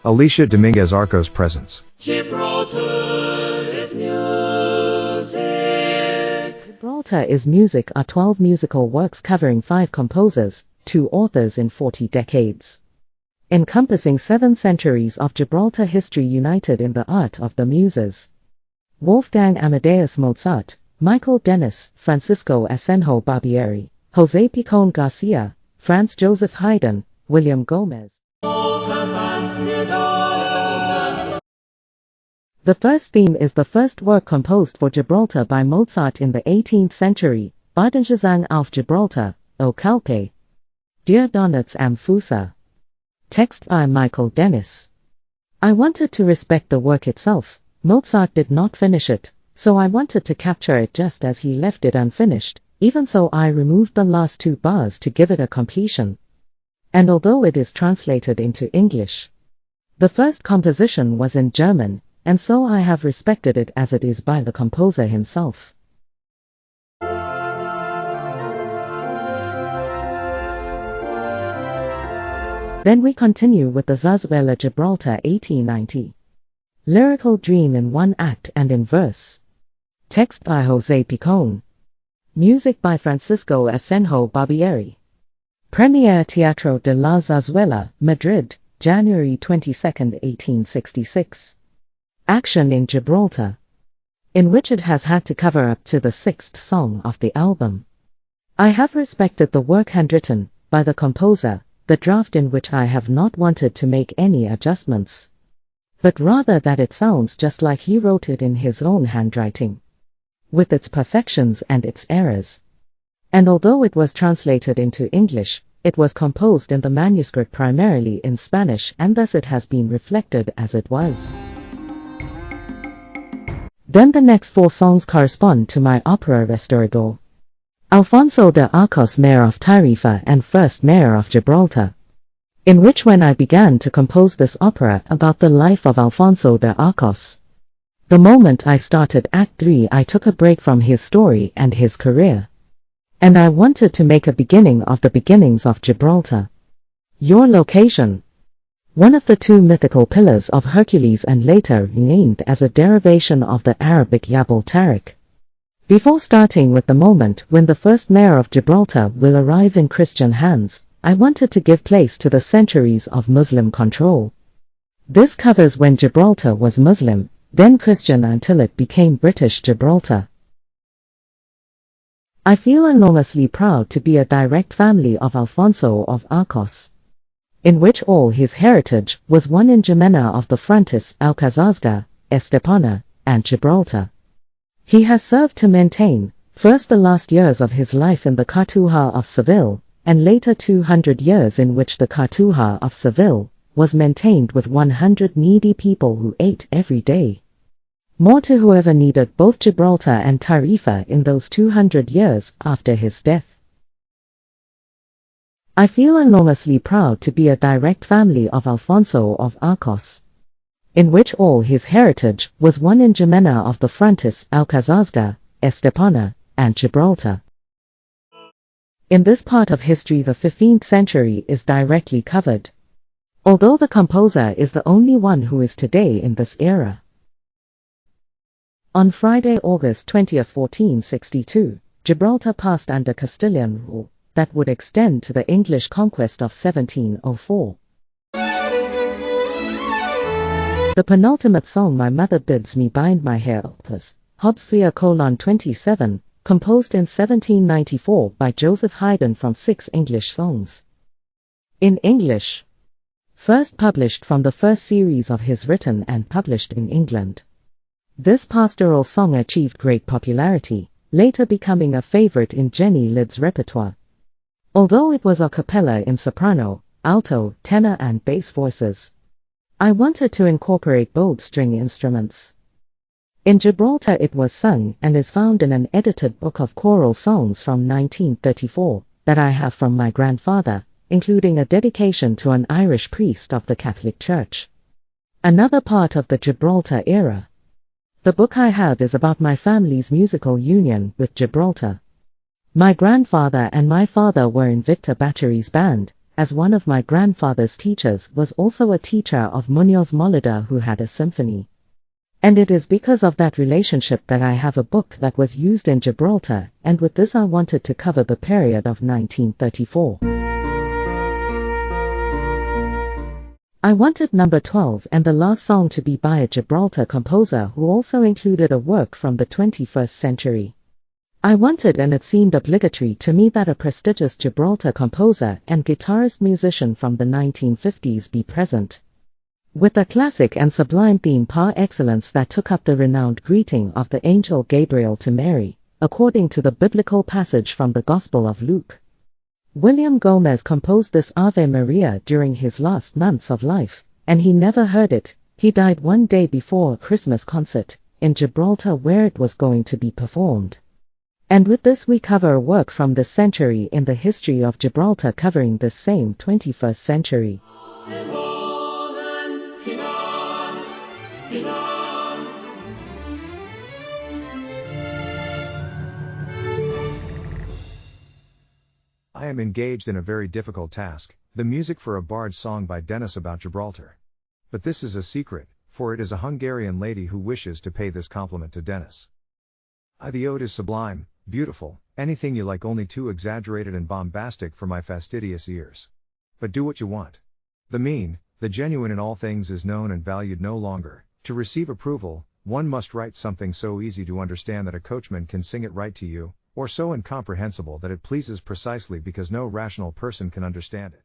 Alicia Domínguez Arcos presents. Gibraltar is music. Gibraltar is Music are 12 musical works covering 5 composers, 2 authors in 40 decades. Encompassing 7 centuries of Gibraltar history united in the art of the muses. Wolfgang Amadeus Mozart, Michael Denis, Francisco Asenjo Barbieri, José Picón García, Franz Joseph Haydn, William Gomez. The first theme is the first work composed for Gibraltar by Mozart in the 18th century, Gesang auf Gibraltar, O Calpe. Dear Donuts am Fusa. Text by Michael Denis. I wanted to respect the work itself. Mozart did not finish it, so I wanted to capture it just as he left it unfinished. Even so, I removed the last 2 bars to give it a completion. And although it is translated into English, the first composition was in German, and so I have respected it as it is by the composer himself. Then we continue with the Zarzuela Gibraltar 1890. Lyrical dream in 1 act and in verse. Text by José Picón. Music by Francisco Asenjo Barbieri. Premier Teatro de la Zarzuela, Madrid, January 22, 1866. Action in Gibraltar, in which it has had to cover up to the 6th song of the album. I have respected the work handwritten by the composer, the draft in which I have not wanted to make any adjustments, but rather that it sounds just like he wrote it in his own handwriting, with its perfections and its errors. And although it was translated into English, it was composed in the manuscript primarily in Spanish, and thus it has been reflected as it was. Then the next 4 songs correspond to my opera Restaurador. Alfonso de Arcos, Mayor of Tarifa and first Mayor of Gibraltar, in which when I began to compose this opera about the life of Alfonso de Arcos, the moment I started Act 3 I took a break from his story and his career, and I wanted to make a beginning of the beginnings of Gibraltar. Your location, one of the 2 mythical pillars of Hercules and later named as a derivation of the Arabic Jabal Tariq. Before starting with the moment when the first mayor of Gibraltar will arrive in Christian hands, I wanted to give place to the centuries of Muslim control. This covers when Gibraltar was Muslim, then Christian until it became British Gibraltar. I feel enormously proud to be a direct family of Alfonso of Arcos, in which all his heritage was won in Jimena of the Frontis, Alcazazga, Estepona, and Gibraltar. He has served to maintain, first the last years of his life in the Cartuja of Seville, and later 200 years in which the Cartuja of Seville was maintained with 100 needy people who ate every day. More to whoever needed both Gibraltar and Tarifa in those 200 years after his death. I feel enormously proud to be a direct family of Alfonso of Arcos, in which all his heritage was won in Jimena of the Frontis, Alcazazga, Estepona, and Gibraltar. In this part of history the 15th century is directly covered, although the composer is the only one who is today in this era. On Friday, August 20, 1462, Gibraltar passed under Castilian rule that would extend to the English conquest of 1704. The penultimate song, My Mother Bids Me Bind My Hair, Opus, Hobsvia 27, composed in 1794 by Joseph Haydn from 6 English songs. In English. First published from the first series of his written and published in England. This pastoral song achieved great popularity, later becoming a favorite in Jenny Lid's repertoire. Although it was a cappella in soprano, alto, tenor and bass voices, I wanted to incorporate bowed string instruments. In Gibraltar it was sung and is found in an edited book of choral songs from 1934 that I have from my grandfather, including a dedication to an Irish priest of the Catholic Church. Another part of the Gibraltar era. The book I have is about my family's musical union with Gibraltar. My grandfather and my father were in Victor Battery's band, as one of my grandfather's teachers was also a teacher of Muñoz Molitor who had a symphony. And it is because of that relationship that I have a book that was used in Gibraltar, and with this I wanted to cover the period of 1934. I wanted number 12 and the last song to be by a Gibraltar composer who also included a work from the 21st century. I wanted, and it seemed obligatory to me, that a prestigious Gibraltar composer and guitarist musician from the 1950s be present, with a classic and sublime theme par excellence that took up the renowned greeting of the angel Gabriel to Mary, according to the biblical passage from the Gospel of Luke. William Gomez composed this Ave Maria during his last months of life, and he never heard it. He died one day before a Christmas concert in Gibraltar where it was going to be performed. And with this we cover a work from this century in the history of Gibraltar covering this same 21st century. I am engaged in a very difficult task, the music for a bard's song by Denis about Gibraltar. But this is a secret, for it is a Hungarian lady who wishes to pay this compliment to Denis. The ode is sublime, beautiful, anything you like, only too exaggerated and bombastic for my fastidious ears. But do what you want. The mean, the genuine in all things is known and valued no longer. To receive approval, one must write something so easy to understand that a coachman can sing it right to you, or so incomprehensible that it pleases precisely because no rational person can understand it.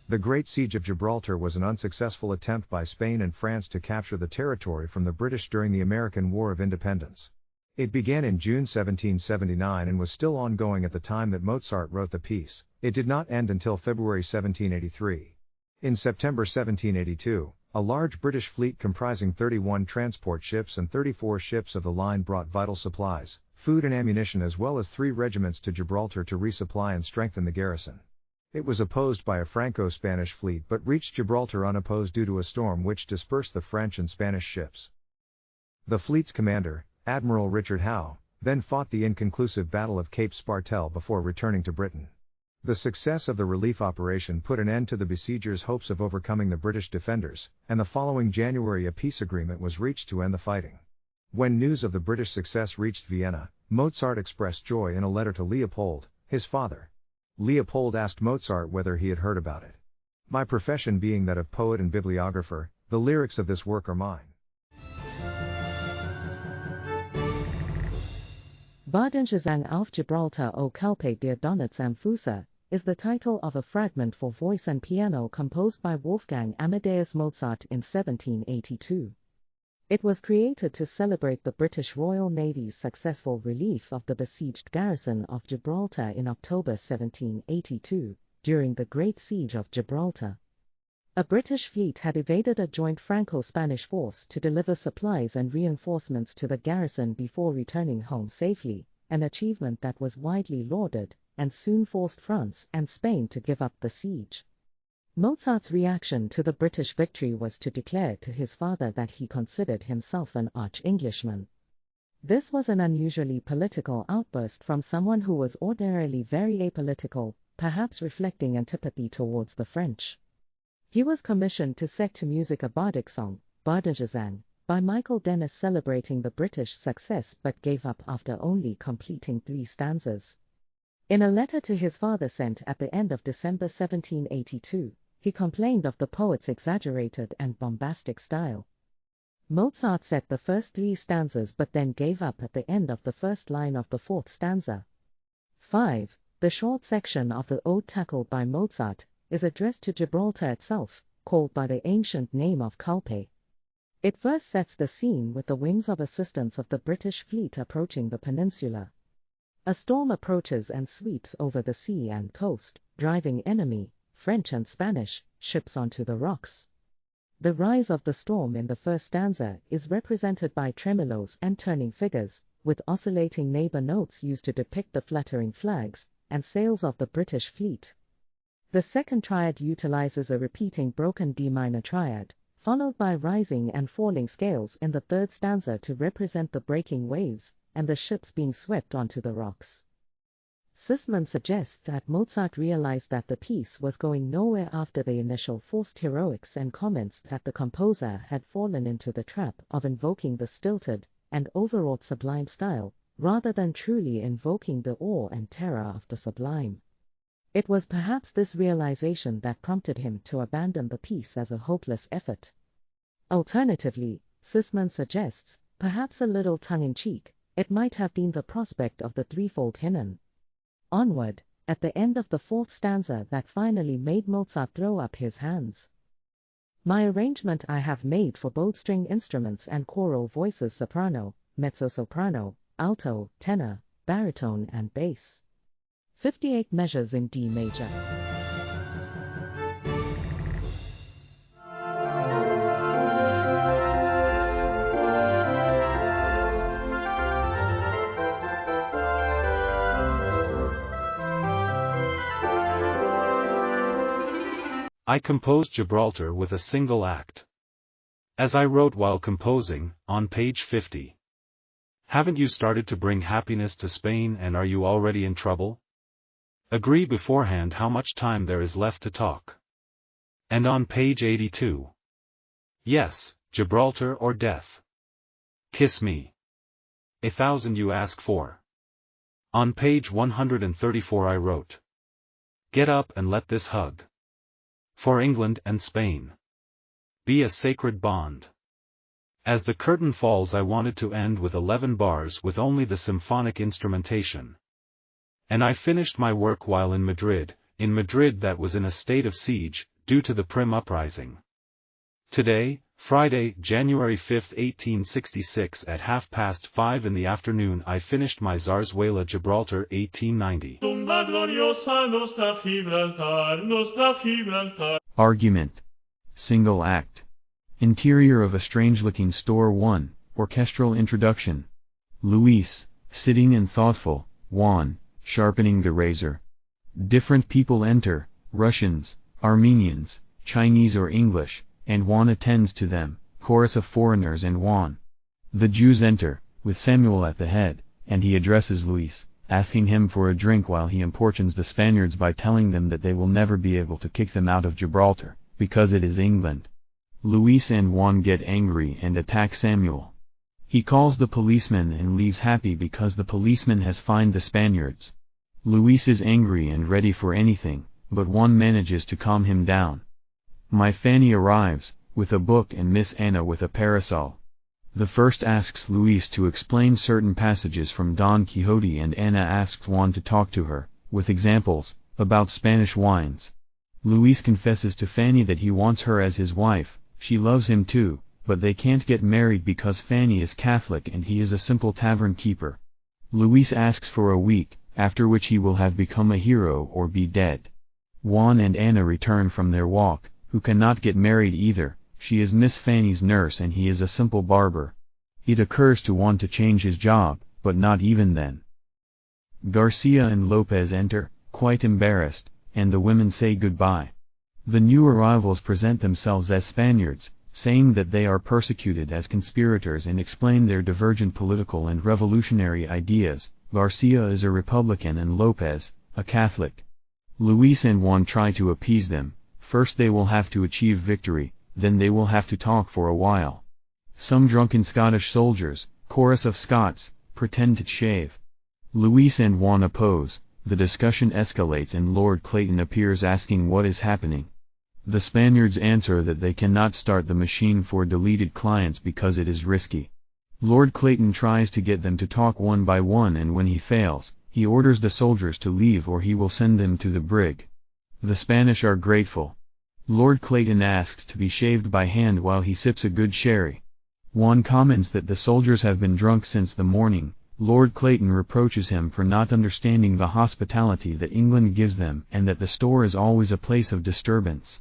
The Great Siege of Gibraltar was an unsuccessful attempt by Spain and France to capture the territory from the British during the American War of Independence. It began in June 1779 and was still ongoing at the time that Mozart wrote the piece. It did not end until February 1783. In September 1782, a large British fleet comprising 31 transport ships and 34 ships of the line brought vital supplies, food and ammunition, as well as 3 regiments to Gibraltar to resupply and strengthen the garrison. It was opposed by a Franco-Spanish fleet but reached Gibraltar unopposed due to a storm which dispersed the French and Spanish ships. The fleet's commander, Admiral Richard Howe, then fought the inconclusive Battle of Cape Spartel before returning to Britain. The success of the relief operation put an end to the besiegers' hopes of overcoming the British defenders, and the following January a peace agreement was reached to end the fighting. When news of the British success reached Vienna, Mozart expressed joy in a letter to Leopold, his father. Leopold asked Mozart whether he had heard about it. My profession being that of poet and bibliographer, the lyrics of this work are mine. Bardengesang auf Gibraltar o Calpe der Donats am Fuße is the title of a fragment for voice and piano composed by Wolfgang Amadeus Mozart in 1782. It was created to celebrate the British Royal Navy's successful relief of the besieged garrison of Gibraltar in October 1782, during the Great Siege of Gibraltar. A British fleet had evaded a joint Franco-Spanish force to deliver supplies and reinforcements to the garrison before returning home safely, an achievement that was widely lauded, and soon forced France and Spain to give up the siege. Mozart's reaction to the British victory was to declare to his father that he considered himself an arch-Englishman. This was an unusually political outburst from someone who was ordinarily very apolitical, perhaps reflecting antipathy towards the French. He was commissioned to set to music a bardic song, Bardengesang, by Michael Denis celebrating the British success, but gave up after only completing 3 stanzas. In a letter to his father sent at the end of December 1782, he complained of the poet's exaggerated and bombastic style. Mozart set the first 3 stanzas but then gave up at the end of the first line of the 4th stanza. 5. The short section of the ode tackled by Mozart is addressed to Gibraltar itself, called by the ancient name of Calpe. It first sets the scene with the wings of assistance of the British fleet approaching the peninsula. A storm approaches and sweeps over the sea and coast, driving enemy, French and Spanish, ships onto the rocks. The rise of the storm in the first stanza is represented by tremolos and turning figures, with oscillating neighbor notes used to depict the fluttering flags and sails of the British fleet. The second triad utilizes a repeating broken D minor triad, followed by rising and falling scales in the third stanza to represent the breaking waves and the ships being swept onto the rocks. Sisman suggests that Mozart realized that the piece was going nowhere after the initial forced heroics and comments that the composer had fallen into the trap of invoking the stilted and overwrought sublime style, rather than truly invoking the awe and terror of the sublime. It was perhaps this realization that prompted him to abandon the piece as a hopeless effort. Alternatively, Sisman suggests, perhaps a little tongue-in-cheek, it might have been the prospect of the threefold hymn onward, at the end of the fourth stanza that finally made Mozart throw up his hands. My arrangement I have made for both string instruments and choral voices soprano, mezzo-soprano, alto, tenor, baritone and bass. 58 measures in D major. I composed Gibraltar with a single act. As I wrote while composing, on page 50. Haven't you started to bring happiness to Spain, and are you already in trouble? Agree beforehand how much time there is left to talk. And on page 82. Yes, Gibraltar or death. Kiss me. 1,000 you ask for. On page 134 I wrote. Get up and let this hug. For England and Spain. Be a sacred bond. As the curtain falls I wanted to end with 11 bars with only the symphonic instrumentation. And I finished my work while in Madrid that was in a state of siege, due to the Prim uprising. Today, Friday, January 5, 1866 at 5:30 in the afternoon I finished my Zarzuela Gibraltar 1890. Argument. Single act. Interior of a strange-looking store. 1. Orchestral introduction. Luis, sitting and thoughtful, Juan, sharpening the razor. Different people enter, Russians, Armenians, Chinese or English, and Juan attends to them, chorus of foreigners and Juan. The Jews enter, with Samuel at the head, and he addresses Luis, asking him for a drink while he importunes the Spaniards by telling them that they will never be able to kick them out of Gibraltar, because it is England. Luis and Juan get angry and attack Samuel. He calls the policeman and leaves happy because the policeman has fined the Spaniards. Luis is angry and ready for anything, but Juan manages to calm him down. My Fanny arrives, with a book, and Miss Anna with a parasol. The first asks Luis to explain certain passages from Don Quixote, and Anna asks Juan to talk to her, with examples, about Spanish wines. Luis confesses to Fanny that he wants her as his wife. She loves him too, but they can't get married because Fanny is Catholic and he is a simple tavern keeper. Luis asks for a week, after which he will have become a hero or be dead. Juan and Anna return from their walk, who cannot get married either. She is Miss Fanny's nurse and he is a simple barber. It occurs to Juan to change his job, but not even then. García and Lopez enter, quite embarrassed, and the women say goodbye. The new arrivals present themselves as Spaniards, saying that they are persecuted as conspirators and explain their divergent political and revolutionary ideas. García is a Republican and Lopez, a Catholic. Luis and Juan try to appease them. First they will have to achieve victory, then they will have to talk for a while. Some drunken Scottish soldiers, chorus of Scots, pretend to shave. Luis and Juan oppose, the discussion escalates and Lord Clayton appears asking what is happening. The Spaniards answer that they cannot start the machine for deleted clients because it is risky. Lord Clayton tries to get them to talk one by one, and when he fails, he orders the soldiers to leave or he will send them to the brig. The Spanish are grateful. Lord Clayton asks to be shaved by hand while he sips a good sherry. Juan comments that the soldiers have been drunk since the morning. Lord Clayton reproaches him for not understanding the hospitality that England gives them and that the store is always a place of disturbance.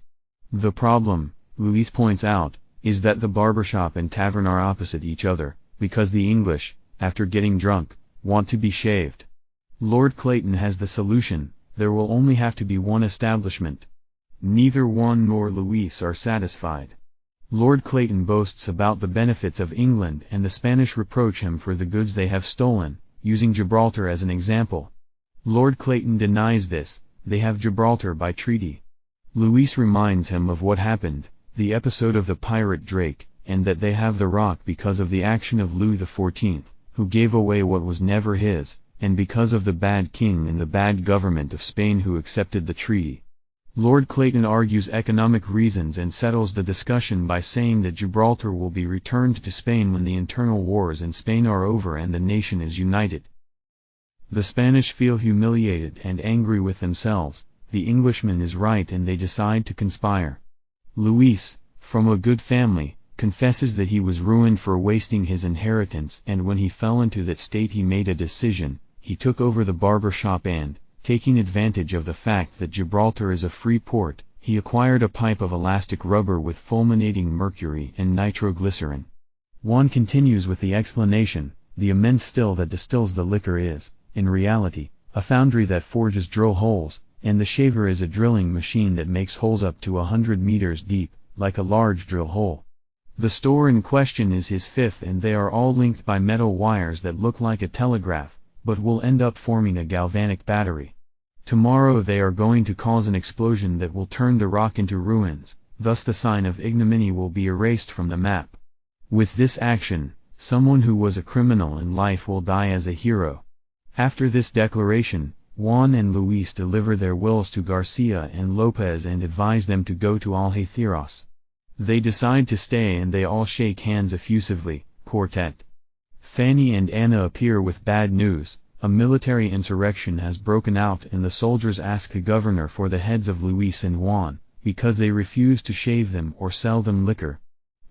The problem, Luis points out, is that the barbershop and tavern are opposite each other, because the English, after getting drunk, want to be shaved. Lord Clayton has the solution: there will only have to be one establishment. Neither Juan nor Luis are satisfied. Lord Clayton boasts about the benefits of England and the Spanish reproach him for the goods they have stolen, using Gibraltar as an example. Lord Clayton denies this. They have Gibraltar by treaty. Luis reminds him of what happened, the episode of the pirate Drake, and that they have the rock because of the action of Louis XIV, who gave away what was never his, and because of the bad king and the bad government of Spain who accepted the treaty. Lord Clayton argues economic reasons and settles the discussion by saying that Gibraltar will be returned to Spain when the internal wars in Spain are over and the nation is united. The Spanish feel humiliated and angry with themselves. The Englishman is right and they decide to conspire. Luis, from a good family, confesses that he was ruined for wasting his inheritance, and when he fell into that state he made a decision. He took over the barber shop and, taking advantage of the fact that Gibraltar is a free port, he acquired a pipe of elastic rubber with fulminating mercury and nitroglycerin. Juan continues with the explanation. The immense still that distills the liquor is, in reality, a foundry that forges drill holes, and the shaver is a drilling machine that makes holes up to 100 meters deep, like a large drill hole. The store in question is his fifth, and they are all linked by metal wires that look like a telegraph, but will end up forming a galvanic battery. Tomorrow they are going to cause an explosion that will turn the rock into ruins, thus the sign of ignominy will be erased from the map. With this action, someone who was a criminal in life will die as a hero. After this declaration, Juan and Luis deliver their wills to García and López and advise them to go to Algeciras. They decide to stay and they all shake hands effusively. Quartet. Fanny and Anna appear with bad news. A military insurrection has broken out and the soldiers ask the governor for the heads of Luis and Juan, because they refuse to shave them or sell them liquor.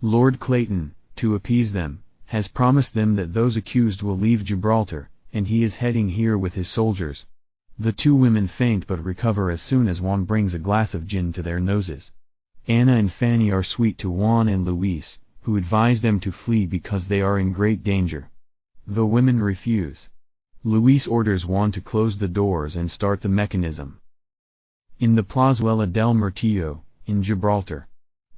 Lord Clayton, to appease them, has promised them that those accused will leave Gibraltar, and he is heading here with his soldiers. The two women faint but recover as soon as Juan brings a glass of gin to their noses. Anna and Fanny are sweet to Juan and Luis, who advise them to flee because they are in great danger. The women refuse. Luis orders Juan to close the doors and start the mechanism. In the Plazuela del Murtillo, in Gibraltar,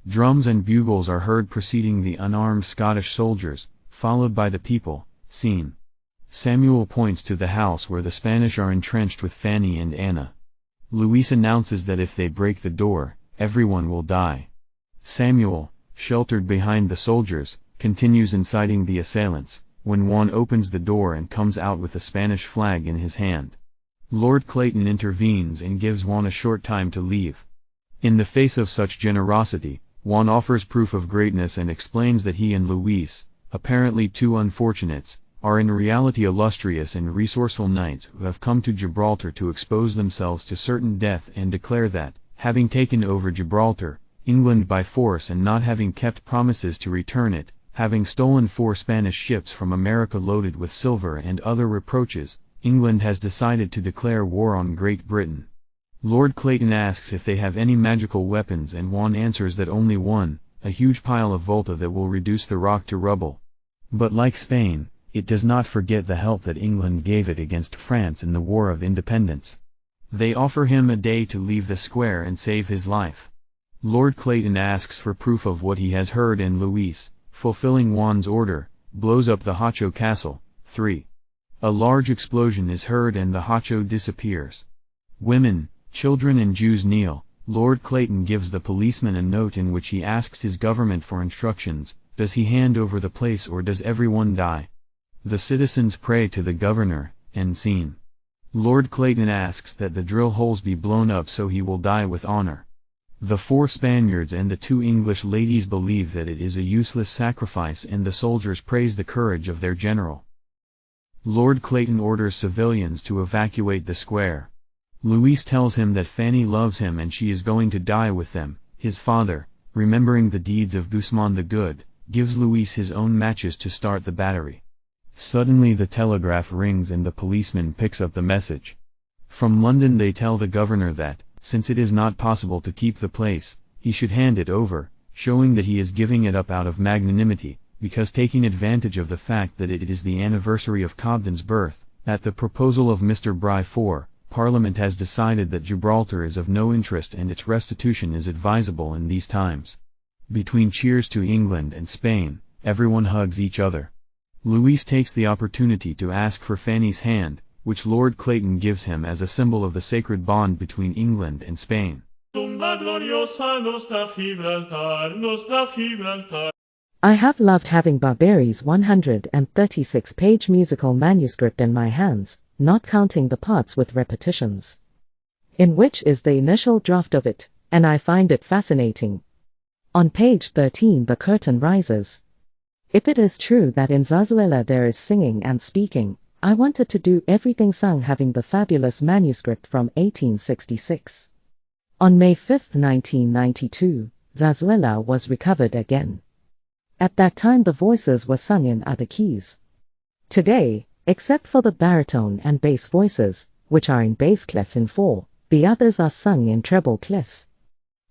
drums and bugles are heard preceding the unarmed Scottish soldiers, followed by the people. Scene. Samuel points to the house where the Spanish are entrenched with Fanny and Anna. Luis announces that if they break the door, everyone will die. Samuel, sheltered behind the soldiers, continues inciting the assailants, when Juan opens the door and comes out with a Spanish flag in his hand. Lord Clayton intervenes and gives Juan a short time to leave. In the face of such generosity, Juan offers proof of greatness and explains that he and Luis, apparently two unfortunates, are in reality illustrious and resourceful knights who have come to Gibraltar to expose themselves to certain death, and declare that, having taken over Gibraltar, England by force and not having kept promises to return it, having stolen 4 Spanish ships from America loaded with silver and other reproaches, England has decided to declare war on Great Britain. Lord Clayton asks if they have any magical weapons and Juan answers that only one, a huge pile of volta that will reduce the rock to rubble. But like Spain, it does not forget the help that England gave it against France in the War of Independence. They offer him a day to leave the square and save his life. Lord Clayton asks for proof of what he has heard, and Luis, fulfilling Juan's order, blows up the Hacho castle. 3. A large explosion is heard and the Hacho disappears. Women, children and Jews kneel. Lord Clayton gives the policeman a note in which he asks his government for instructions. Does he hand over the place or does everyone die? The citizens pray to the governor. End scene. Lord Clayton asks that the drill holes be blown up so he will die with honor. The 4 Spaniards and the 2 English ladies believe that it is a useless sacrifice, and the soldiers praise the courage of their general. Lord Clayton orders civilians to evacuate the square. Luis tells him that Fanny loves him and she is going to die with them. His father, remembering the deeds of Guzman the Good, gives Luis his own matches to start the battery. Suddenly the telegraph rings and the policeman picks up the message. From London they tell the governor that, since it is not possible to keep the place, he should hand it over, showing that he is giving it up out of magnanimity, because taking advantage of the fact that it is the anniversary of Cobden's birth, at the proposal of Mr. Bry IV, Parliament has decided that Gibraltar is of no interest and its restitution is advisable in these times. Between cheers to England and Spain, everyone hugs each other. Luis takes the opportunity to ask for Fanny's hand, which Lord Clayton gives him as a symbol of the sacred bond between England and Spain. Tumba gloriosa nos da Gibraltar, nos da Gibraltar. I have loved having Barbieri's 136-page musical manuscript in my hands, not counting the parts with repetitions, in which is the initial draft of it, and I find it fascinating. On page 13 the curtain rises. If it is true that in Zarzuela there is singing and speaking, I wanted to do everything sung, having the fabulous manuscript from 1866. On May 5, 1992, Zarzuela was recovered again. At that time the voices were sung in other keys. Today, except for the baritone and bass voices, which are in bass clef in 4, the others are sung in treble clef.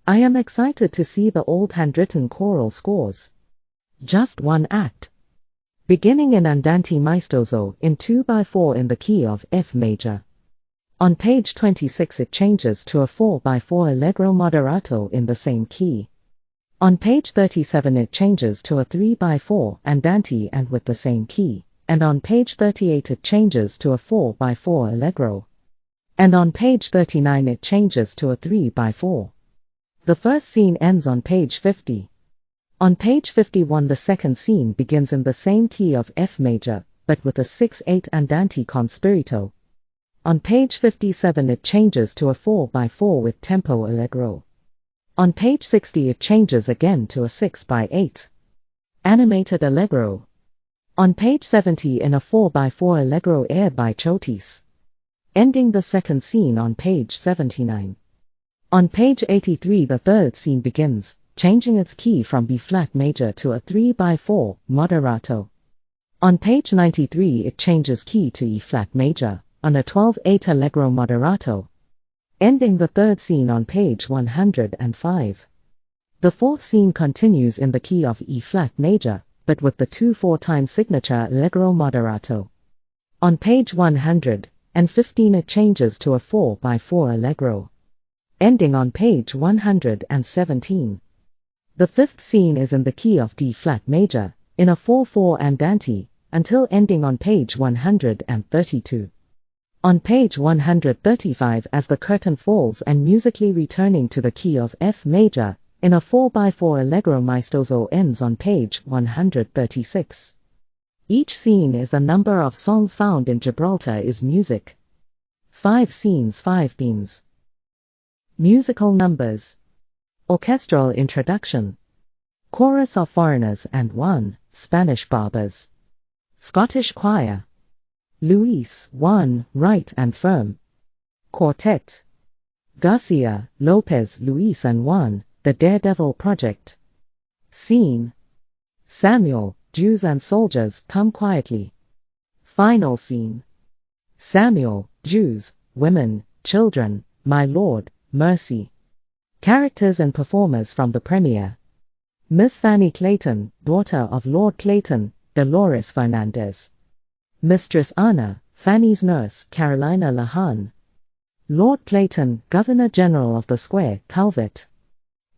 I am excited to see the old handwritten choral scores. Just one act. Beginning in Andante maestoso in 2/4 in the key of F major. On page 26 it changes to a 4/4 allegro moderato in the same key. On page 37 it changes to a 3/4 andante and with the same key, and on page 38 it changes to a 4/4 allegro. And on page 39 it changes to a 3/4. The first scene ends on page 50. On page 51 the second scene begins in the same key of F major, but with a 6/8 andante con spirito. On page 57 it changes to a 4/4 with tempo allegro. On page 60 it changes again to a 6/8 animated allegro. On page 70 in a 4/4 allegro air by Chotis. Ending the second scene on page 79. On page 83 the third scene begins, changing its key from B-flat major to a 3/4 moderato. On page 93 it changes key to E-flat major, on a 12/8 allegro moderato. Ending the third scene on page 105. The fourth scene continues in the key of E-flat major, but with the 2/4 time signature allegro moderato. On page 115 it changes to a 4/4 allegro. Ending on page 117. The fifth scene is in the key of D-flat major, in a 4/4 andante, until ending on page 132. On page 135 as the curtain falls and musically returning to the key of F major, in a 4/4 allegro maestoso ends on page 136. Each scene is the number of songs found in Gibraltar Is music. 5 scenes 5 themes. Musical numbers. Orchestral introduction. Chorus of foreigners and 1, Spanish barbers. Scottish choir. Luis, 1, right and firm. Quartet. García, López, Luis and 1, the Daredevil Project. Scene. Samuel, Jews and soldiers, come quietly. Final scene. Samuel, Jews, women, children, my lord, mercy. Characters and performers from the premiere. Miss Fanny Clayton, daughter of Lord Clayton, Dolores Fernandez. Mistress Anna, Fanny's nurse, Carolina Lahan. Lord Clayton, Governor-General of the Square, Calvet.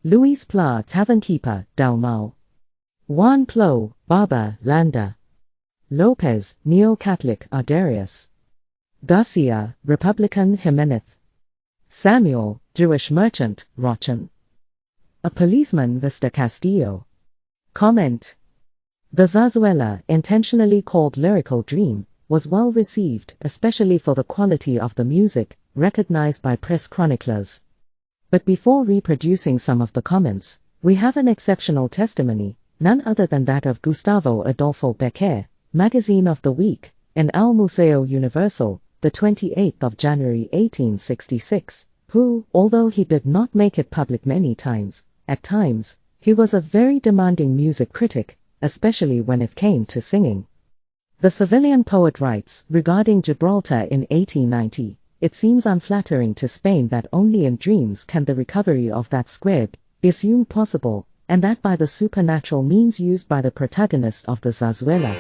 Luis Pla, Tavern-keeper, Dalmau. Juan Plo, Barber, Landa. Lopez, Neo-Catholic, Ardarius. Garcia, Republican, Jimenez. Samuel, Jewish merchant, Rochin. A policeman, Vista Castillo. Comment. The Zarzuela, intentionally called Lyrical Dream, was well received, especially for the quality of the music, recognized by press chroniclers. But before reproducing some of the comments, we have an exceptional testimony, none other than that of Gustavo Adolfo Becker, Magazine of the Week, in El Museo Universal, the 28th of January 1866, who, although he did not make it public many times, at times, he was a very demanding music critic, especially when it came to singing. The Sevillian poet writes, regarding Gibraltar in 1890, it seems unflattering to Spain that only in dreams can the recovery of that square be assumed possible, and that by the supernatural means used by the protagonist of the Zarzuela.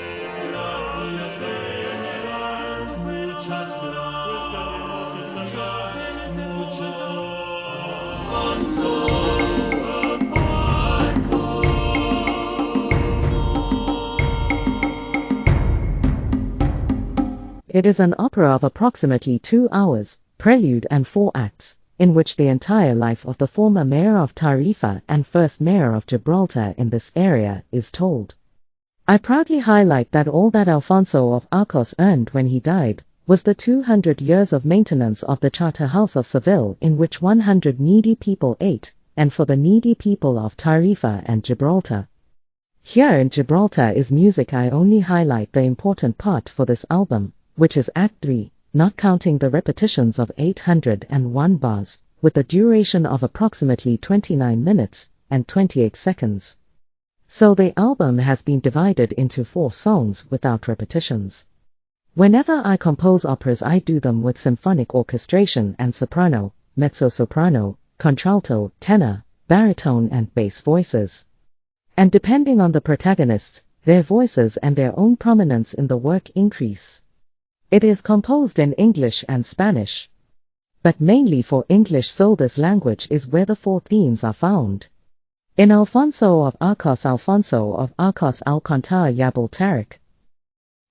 It is an opera of approximately 2 hours, prelude and 4 acts, in which the entire life of the former mayor of Tarifa and first mayor of Gibraltar in this area is told. I proudly highlight that all that Alfonso of Arcos earned when he died was the 200 years of maintenance of the Charter House of Seville, in which 100 needy people ate, and for the needy people of Tarifa and Gibraltar. Here in Gibraltar Is music. I only highlight the important part for this album, which is Act 3, not counting the repetitions of 801 bars, with a duration of approximately 29 minutes and 28 seconds. So the album has been divided into 4 songs without repetitions. Whenever I compose operas, I do them with symphonic orchestration and soprano, mezzo-soprano, contralto, tenor, baritone and bass voices. And depending on the protagonists, their voices and their own prominence in the work increase. It is composed in English and Spanish, but mainly for English, so this language is where the 4 themes are found. In Alfonso of Arcos Alcántar Gibraltar.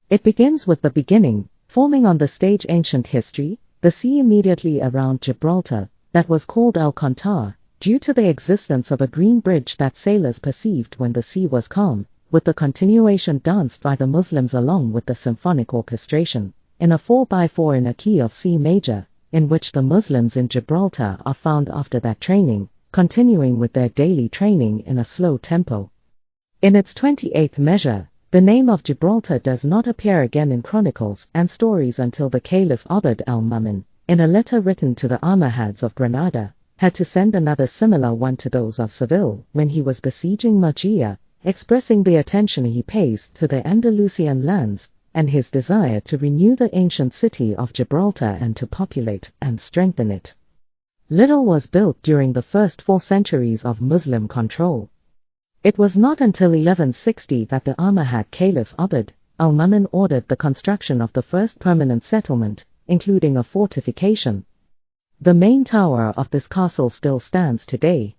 It begins with the beginning, forming on the stage ancient history, the sea immediately around Gibraltar, that was called Alcántar, due to the existence of a green bridge that sailors perceived when the sea was calm, with the continuation danced by the Muslims along with the symphonic orchestration, in a 4x4 in a key of C major, in which the Muslims in Gibraltar are found after that training, continuing with their daily training in a slow tempo. In its 28th measure, the name of Gibraltar does not appear again in chronicles and stories until the Caliph Abd al-Mumin, in a letter written to the Almohads of Granada, had to send another similar one to those of Seville when he was besieging Murcia, expressing the attention he pays to the Andalusian lands, and his desire to renew the ancient city of Gibraltar and to populate and strengthen it. Little was built during the first 4 centuries of Muslim control. It was not until 1160 that the Almohad Caliph Abd al-Mumin ordered the construction of the first permanent settlement, including a fortification. The main tower of this castle still stands today.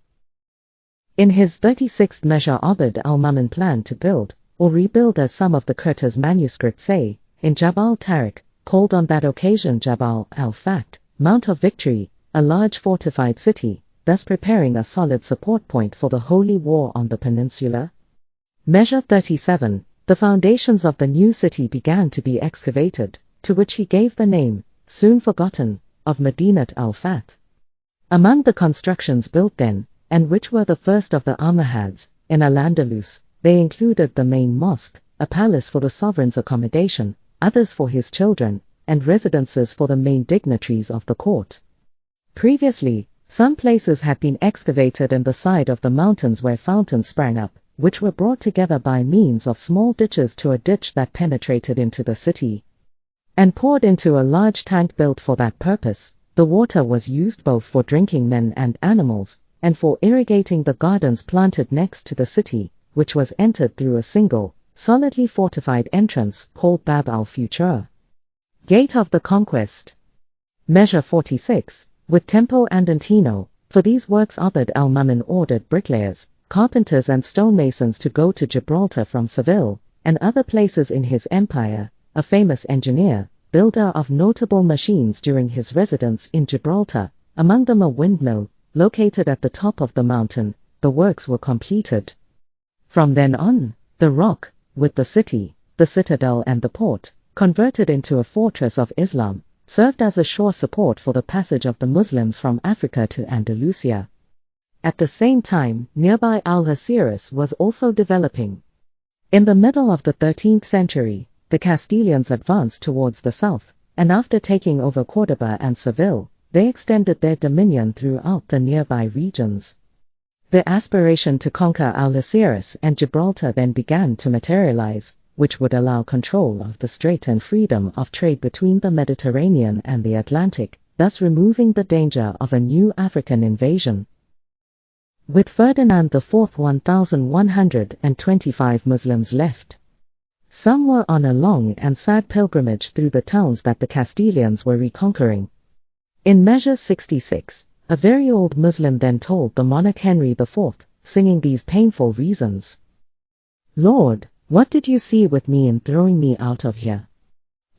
In his 36th measure, Abd al-Mumin planned to build, or rebuild, as some of the Curtis manuscripts say, in Jabal Tariq, called on that occasion Jabal al-Fath, Mount of Victory, a large fortified city, thus preparing a solid support point for the Holy War on the peninsula. Measure 37, the foundations of the new city began to be excavated, to which he gave the name, soon forgotten, of Medinat al-Fath. Among the constructions built then, and which were the first of the Almohads, in Al-Andalus, they included the main mosque, a palace for the sovereign's accommodation, others for his children, and residences for the main dignitaries of the court. Previously, some places had been excavated in the side of the mountains where fountains sprang up, which were brought together by means of small ditches to a ditch that penetrated into the city and poured into a large tank built for that purpose. The water was used both for drinking men and animals, and for irrigating the gardens planted next to the city, which was entered through a single, solidly fortified entrance called Bab al-Futur, Gate of the Conquest. Measure 46, with tempo andantino. For these works Abd al-Mumin ordered bricklayers, carpenters and stonemasons to go to Gibraltar from Seville, and other places in his empire, a famous engineer, builder of notable machines during his residence in Gibraltar, among them a windmill, located at the top of the mountain. The works were completed. From then on, the rock, with the city, the citadel and the port, converted into a fortress of Islam, served as a shore support for the passage of the Muslims from Africa to Andalusia. At the same time, nearby Algeciras was also developing. In the middle of the 13th century, the Castilians advanced towards the south, and after taking over Córdoba and Seville, they extended their dominion throughout the nearby regions. The aspiration to conquer Algeciras and Gibraltar then began to materialize, which would allow control of the strait and freedom of trade between the Mediterranean and the Atlantic, thus removing the danger of a new African invasion. With Ferdinand IV, 1,125 Muslims left. Some were on a long and sad pilgrimage through the towns that the Castilians were reconquering. In measure 66, a very old Muslim then told the monarch Henry IV, singing these painful reasons. Lord, what did you see with me in throwing me out of here?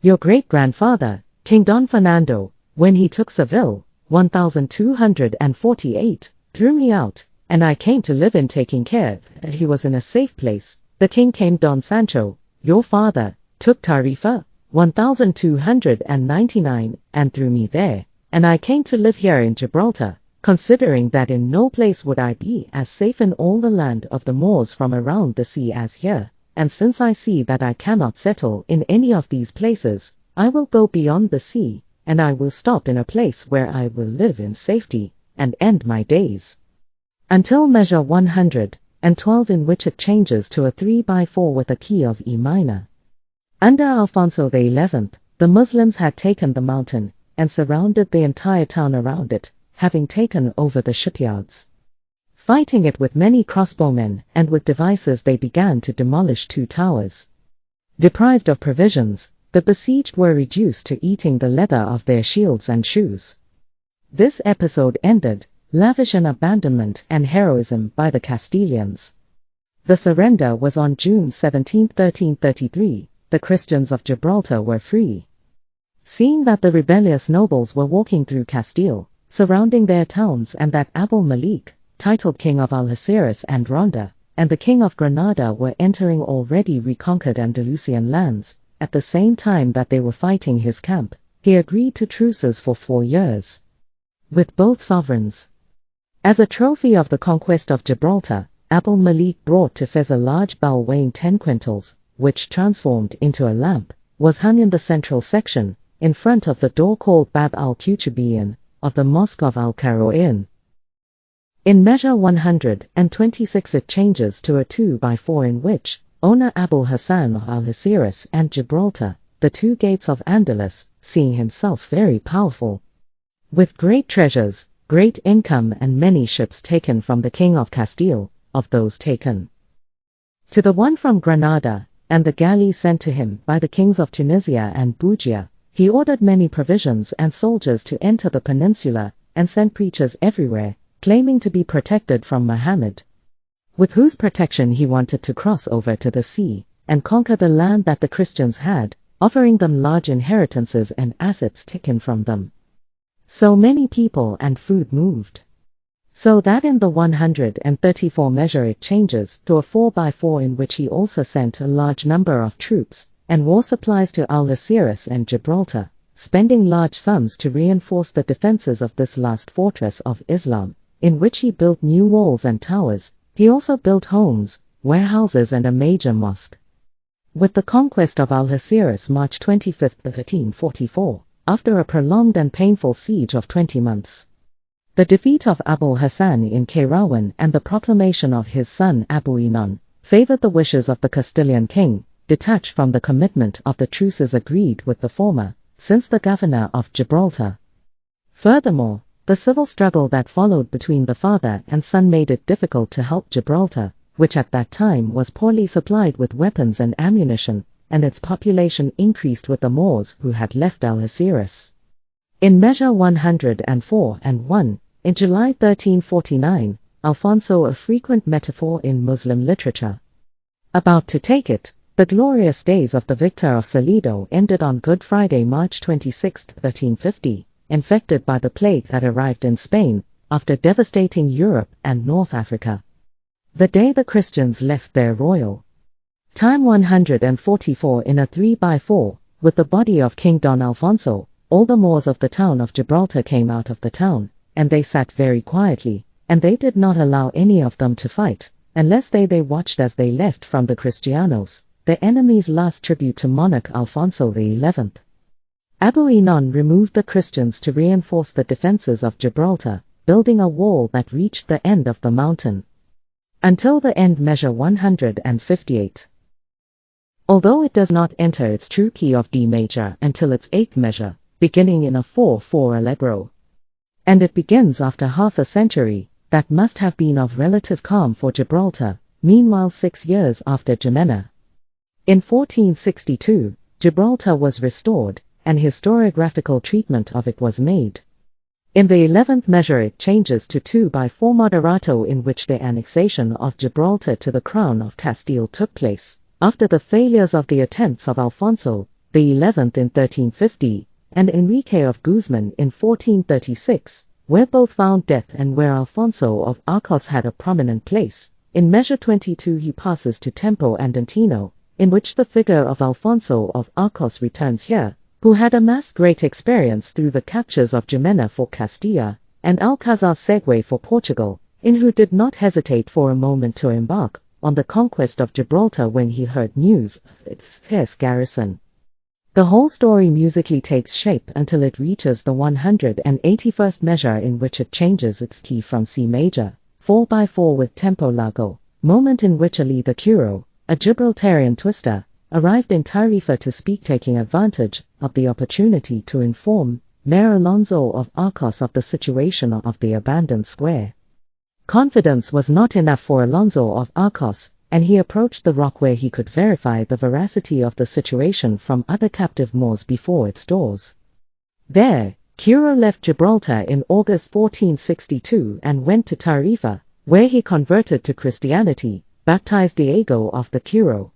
Your great-grandfather, King Don Fernando, when he took Seville, 1248, threw me out, and I came to live in taking care that he was in a safe place. The king came Don Sancho, your father, took Tarifa, 1299, and threw me there, and I came to live here in Gibraltar, considering that in no place would I be as safe in all the land of the Moors from around the sea as here, and since I see that I cannot settle in any of these places, I will go beyond the sea, and I will stop in a place where I will live in safety, and end my days. Until measure 112, in which it changes to a 3/4 with a key of E minor. Under Alfonso XI, the Muslims had taken the mountain, and surrounded the entire town around it, having taken over the shipyards. Fighting it with many crossbowmen, and with devices they began to demolish 2 towers. Deprived of provisions, the besieged were reduced to eating the leather of their shields and shoes. This episode ended, lavish in abandonment and heroism by the Castilians. The surrender was on June 17, 1333, the Christians of Gibraltar were free. Seeing that the rebellious nobles were walking through Castile, surrounding their towns, and that Abul Malik, titled King of Algeciras and Ronda, and the King of Granada were entering already reconquered Andalusian lands, at the same time that they were fighting his camp, he agreed to truces for 4 years with both sovereigns. As a trophy of the conquest of Gibraltar, Abul Malik brought to Fez a large bell weighing 10 quintals, which, transformed into a lamp, was hung in the central section, in front of the door called Bab al-Kutubiyin, of the Mosque of Al-Qaro'in. In measure 126 it changes to a 2/4 in which, owner Abul Hassan of Algeciras and Gibraltar, the 2 gates of Andalus, seeing himself very powerful, with great treasures, great income and many ships taken from the King of Castile, of those taken to the one from Granada, and the galleys sent to him by the kings of Tunisia and Bujia, he ordered many provisions and soldiers to enter the peninsula, and sent preachers everywhere, claiming to be protected from Muhammad, with whose protection he wanted to cross over to the sea, and conquer the land that the Christians had, offering them large inheritances and assets taken from them. So many people and food moved, so that in the 134 measure it changes to a 4/4 in which he also sent a large number of troops, and war supplies to Algeciras and Gibraltar, spending large sums to reinforce the defenses of this last fortress of Islam, in which he built new walls and towers. He also built homes, warehouses and a major mosque. With the conquest of Algeciras March 25, 1344, after a prolonged and painful siege of 20 months, the defeat of Abul Hassan in Kairouan and the proclamation of his son Abu Inan, favored the wishes of the Castilian king, detached from the commitment of the truces agreed with the former, since the governor of Gibraltar. Furthermore, the civil struggle that followed between the father and son made it difficult to help Gibraltar, which at that time was poorly supplied with weapons and ammunition, and its population increased with the Moors who had left Algeciras. In measure 104 and 1, in July 1349, Alfonso, a frequent metaphor in Muslim literature, about to take it, the glorious days of the victor of Salido ended on Good Friday, March 26, 1350, infected by the plague that arrived in Spain, after devastating Europe and North Africa. The day the Christians left their royal time 144 in a 3/4, with the body of King Don Alfonso, all the Moors of the town of Gibraltar came out of the town, and they sat very quietly, and they did not allow any of them to fight, unless they watched as they left from the Cristianos, the enemy's last tribute to monarch Alfonso XI. Abu Inan removed the Christians to reinforce the defenses of Gibraltar, building a wall that reached the end of the mountain. Until the end measure 158. Although it does not enter its true key of D major until its 8th measure, beginning in a 4/4 allegro, and it begins after half a century, that must have been of relative calm for Gibraltar, meanwhile 6 years after Jimena. In 1462, Gibraltar was restored, and historiographical treatment of it was made. In the 11th measure it changes to 2/4 moderato, in which the annexation of Gibraltar to the crown of Castile took place, after the failures of the attempts of Alfonso, the 11th in 1350, and Enrique of Guzman in 1436, where both found death and where Alfonso of Arcos had a prominent place. In measure 22 he passes to Tempo Andantino, in which the figure of Alfonso of Arcos returns here, who had amassed great experience through the captures of Jimena for Castilla, and Alcazar Segui for Portugal, in who did not hesitate for a moment to embark on the conquest of Gibraltar when he heard news of its fierce garrison. The whole story musically takes shape until it reaches the 181st measure, in which it changes its key from C major, 4/4 with tempo largo, moment in which Ali the Curo, a Gibraltarian twister, arrived in Tarifa to speak, taking advantage of the opportunity to inform Mayor Alonso of Arcos of the situation of the abandoned square. Confidence was not enough for Alonso of Arcos, and he approached the rock where he could verify the veracity of the situation from other captive Moors before its doors. There, Curo left Gibraltar in August 1462 and went to Tarifa, where he converted to Christianity, baptized Diego of the Curo.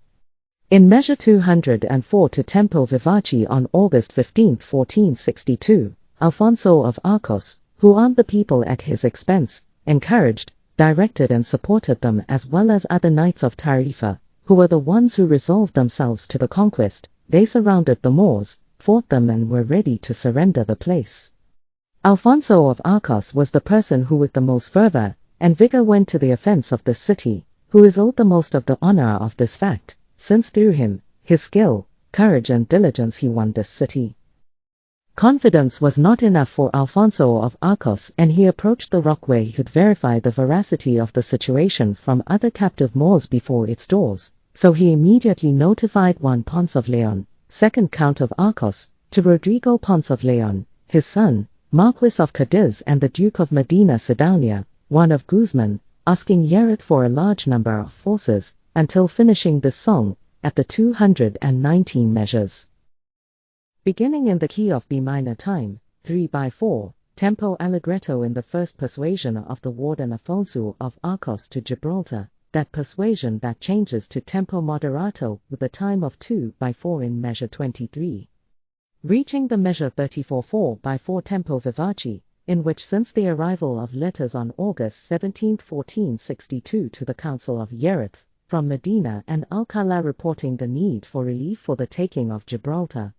In measure 204 to Tempo Vivace on August 15, 1462, Alfonso of Arcos, who armed the people at his expense, encouraged, directed and supported them, as well as other knights of Tarifa, who were the ones who resolved themselves to the conquest. They surrounded the Moors, fought them and were ready to surrender the place. Alfonso of Arcos was the person who with the most fervor and vigor went to the offense of this city, who is owed the most of the honor of this fact, since through him, his skill, courage and diligence he won this city. Confidence was not enough for Alfonso of Arcos, and he approached the rock where he could verify the veracity of the situation from other captive Moors before its doors, so he immediately notified Juan Ponce of Leon, second Count of Arcos, to Rodrigo Ponce of Leon, his son, Marquis of Cadiz, and the Duke of Medina Sidonia, one of Guzman, asking Yerith for a large number of forces, until finishing this song, at the 219 measures. Beginning in the key of B minor time, 3/4, tempo allegretto in the first persuasion of the warden Afonso of Arcos to Gibraltar, that persuasion that changes to tempo moderato with a time of 2/4 in measure 23. Reaching the measure 34/4 tempo vivace, in which since the arrival of letters on August 17, 1462 to the Council of Yerith, from Medina and Alcalá reporting the need for relief for the taking of Gibraltar.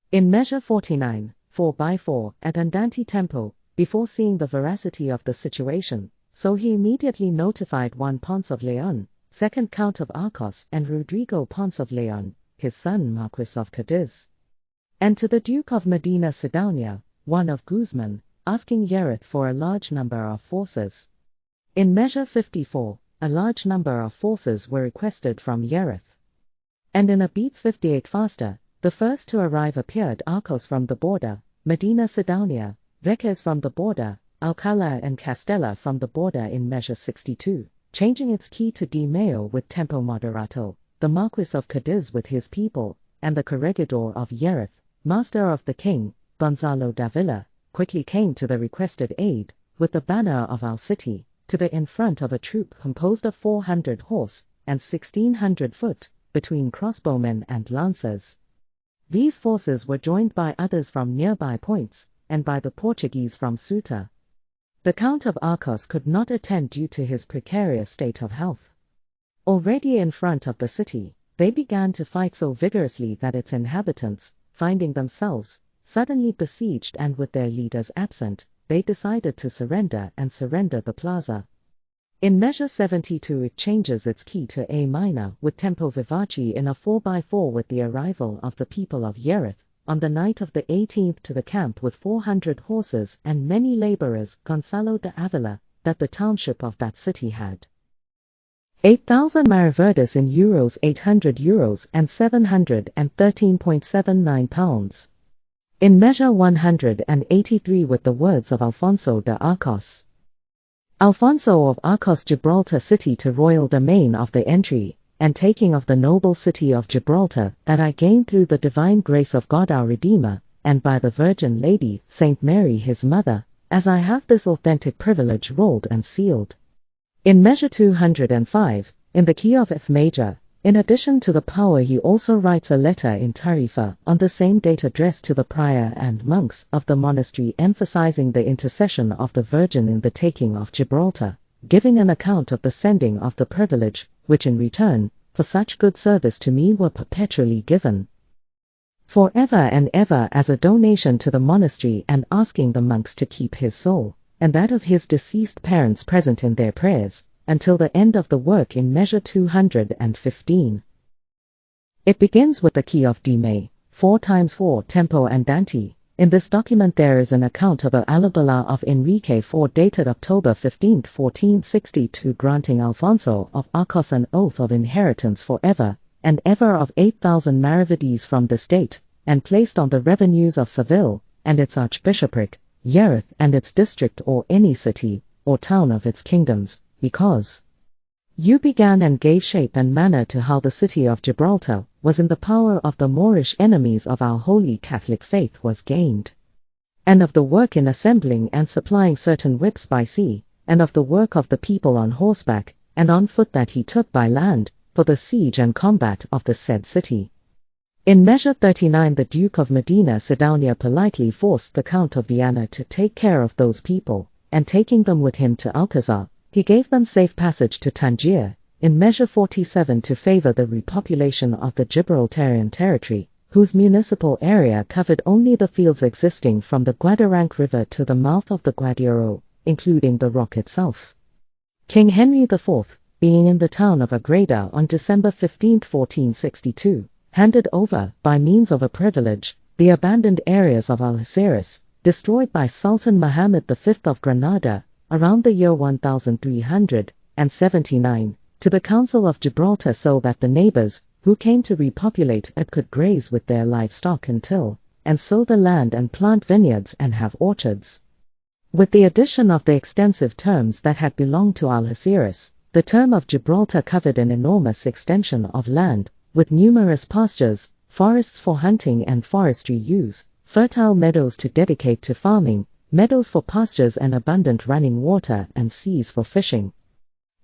In measure 49, 4/4, at andante tempo, before seeing the veracity of the situation, so he immediately notified Juan Ponce of Leon, second Count of Arcos, and Rodrigo Ponce of Leon, his son Marquis of Cadiz. And to the Duke of Medina Sidonia, one of Guzman, asking Yerith for a large number of forces. In measure 54, a large number of forces were requested from Yerith. And in a beat 58 faster, the first to arrive appeared Arcos from the border, Medina Sidonia, Veques from the border, Alcalá and Castella from the border in measure 62, changing its key to D Mayo with tempo moderato, the Marquis of Cadiz with his people, and the corregidor of Yerith, master of the king, Gonzalo Davila, quickly came to the requested aid, with the banner of our city, to the in front of a troop composed of 400 horse and 1,600 foot, between crossbowmen and lancers. These forces were joined by others from nearby points, and by the Portuguese from Ceuta. The Count of Arcos could not attend due to his precarious state of health. Already in front of the city, they began to fight so vigorously that its inhabitants, finding themselves suddenly besieged and with their leaders absent, they decided to surrender the plaza. In measure 72 it changes its key to A minor with tempo vivace in a 4/4 with the arrival of the people of Yerith, on the night of the 18th to the camp with 400 horses and many laborers, Gonzalo de Avila, that the township of that city had. 8,000 maravedis in euros, 800 euros and 713.79 pounds. In measure 183 with the words of Alfonso de Arcos. Alfonso of Arcos, Gibraltar city to royal domain of the entry, and taking of the noble city of Gibraltar, that I gained through the divine grace of God our Redeemer, and by the Virgin Lady, Saint Mary his mother, as I have this authentic privilege rolled and sealed. In measure 205, in the key of F major, In addition to the power, he also writes a letter in Tarifa on the same date addressed to the prior and monks of the monastery, emphasizing the intercession of the Virgin in the taking of Gibraltar, giving an account of the sending of the privilege, which in return, for such good service to me, were perpetually given forever and ever as a donation to the monastery, and asking the monks to keep his soul, and that of his deceased parents, present in their prayers, until the end of the work in measure 215. It begins with the key of D May, 4x4 tempo andante. In this document there is an account of a alabala of Enrique IV dated October 15, 1462, granting Alfonso of Arcos an oath of inheritance forever and ever of 8,000 maravedis from the state, and placed on the revenues of Seville, and its archbishopric, Jerez, and its district, or any city or town of its kingdoms, because you began and gave shape and manner to how the city of Gibraltar was in the power of the Moorish enemies of our holy Catholic faith was gained, and of the work in assembling and supplying certain whips by sea, and of the work of the people on horseback and on foot that he took by land, for the siege and combat of the said city. In measure 39 the Duke of Medina Sidonia politely forced the Count of Viana to take care of those people, and taking them with him to Alcazar, he gave them safe passage to Tangier, in measure 47 to favor the repopulation of the Gibraltarian territory, whose municipal area covered only the fields existing from the Guadarranque River to the mouth of the Guadiaro, including the rock itself. King Henry IV, being in the town of Agreda on December 15, 1462, handed over, by means of a privilege, the abandoned areas of Algeciras, destroyed by Sultan Muhammad V of Granada, around the year 1379, to the Council of Gibraltar, so that the neighbors, who came to repopulate it, could graze with their livestock and till, and sow the land and plant vineyards and have orchards. With the addition of the extensive terms that had belonged to Algeciras, the term of Gibraltar covered an enormous extension of land, with numerous pastures, forests for hunting and forestry use, fertile meadows to dedicate to farming, meadows for pastures and abundant running water, and seas for fishing.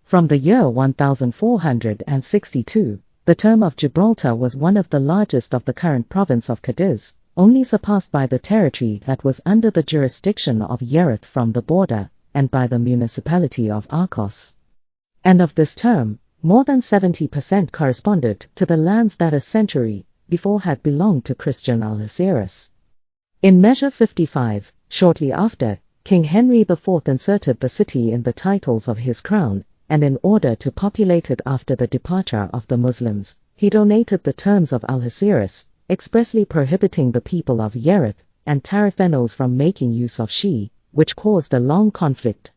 From the year 1462, the term of Gibraltar was one of the largest of the current province of Cadiz, only surpassed by the territory that was under the jurisdiction of Jerez from the border, and by the municipality of Arcos. And of this term, more than 70% corresponded to the lands that a century before had belonged to Christian Algeciras. In measure 55, shortly after, King Henry IV inserted the city in the titles of his crown, and in order to populate it after the departure of the Muslims, he donated the terms of Algeciras, expressly prohibiting the people of Jerez and Tarifenos from making use of she, which caused a long conflict.